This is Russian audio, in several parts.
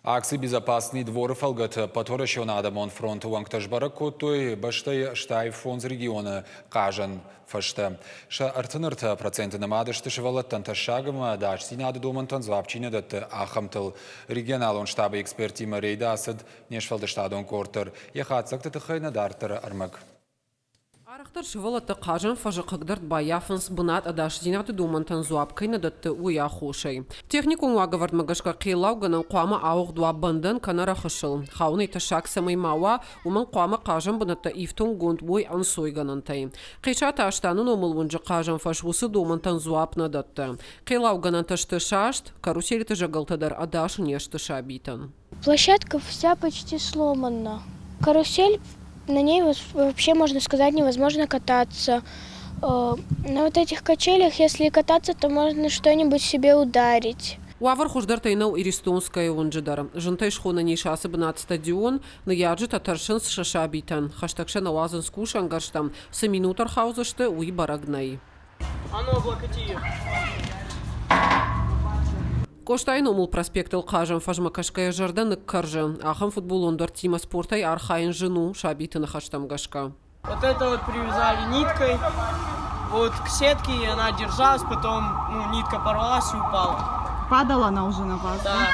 Акси безопасный двор фалгат паторащен адамон фронту ванктажбара котой баштай штай фонз региона кажан фашта. Ша артынырта проценты намадышты шевалаттан ташагама даш синады домантан звапчина дат ахамтыл. Регионалон штаба экспертима рейда асад нешфалдаштадон кортер. Яхатсакта тахайна дартара армак. Арахтар шевалата кажан фажакагдырт баяфанс бунат адаш зинаты думантан зуапкайна датты уя хошай. Техникум вагавард магашка қилауганан қуама ауық дуа бандан канара хышыл. Хауны ташак самай мауа уман қуама кажан бунатта ифтун гунд бой ансойганантай. Қишата аштанын омылвунжы кажан фашвусы думантан зуапна датты. Қилауганан ташты шашт, карусели жагалтадар адаш нешты шабитан. Площадка вся почти сломана. Карусель, на ней вообще, можно сказать, невозможно кататься. На вот этих качелях, если кататься, то можно что-нибудь себе ударить. Уавар хуждар тайнау иристонская онжидар. Жынтай шхона нишасы бынат стадион, на яджи татаршын с шашабитан. Хаштагша на лазан скушан гарштам. Са минутар хаузашты уи барагнай. А ну, облокоти. Коштайн умул проспектыл кажан фажмакашкая жардан каржан. Ахам футболондар тима спортай архайн жену шабитана хаштамгашка. Вот это вот привязали ниткой вот к сетке, и она держалась, потом нитка порвалась и упала. Падала она уже на вас? Да.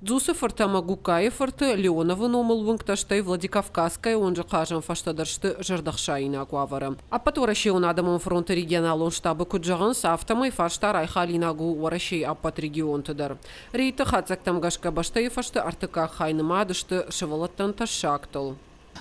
Дзусыфырта Магукаевырты Леонова номыл вынкташтай Владикавказская, он же кажан фаштадаршты жардахшайна аквавара. А потворащей он адамон фронта регионалон штабы куджаган сафтамай фашта райхалинагу варащей апат регион тыдар. Рейта хацак тамгашка баштай фашты артыка хайнымадышты шевалаттан ташактыл.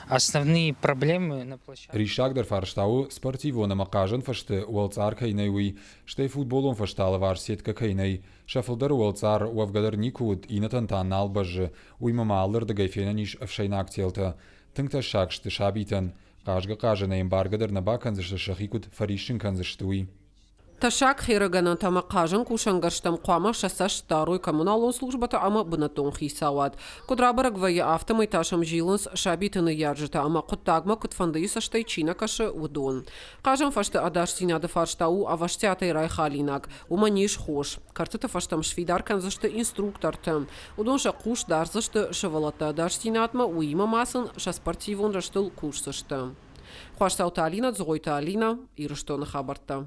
Основные проблемы на площадке. Ришак дер фарштау спортивона макажан фашты уалцар кайнайуи, штай футболон фаштала вар сетка кайнай. Шафлдар уалцар уавгадар никуд инатантан налбажы, уймамалдыр да гайфена ниш авшайнак телта. Тыңта шак шты шабитан, кажга кажана эмбаргадыр набакан зашты шахикут фаришин канзаштуи. Ташак хираганан тама кажан кушангарштам қуама шасаш второй коммуналон службата ама бынатон хисават. Кудрабарагвая автомай ташам жиланс шабитаны яржыта ама құттагма күтфандайса штай чина кашы удон. Кажан фашты адаш синады фарштау аваштятай райхалинак. Уманиш хош. Картыты фаштам швидар канзашты инструкторты. Удон шакуш дарзашты шевалата адаш синатма уима масын шаспартивон раштыл кушсашты. Хуаштаута Алина, Дзугойта Алина, Ирыштона Хабарта.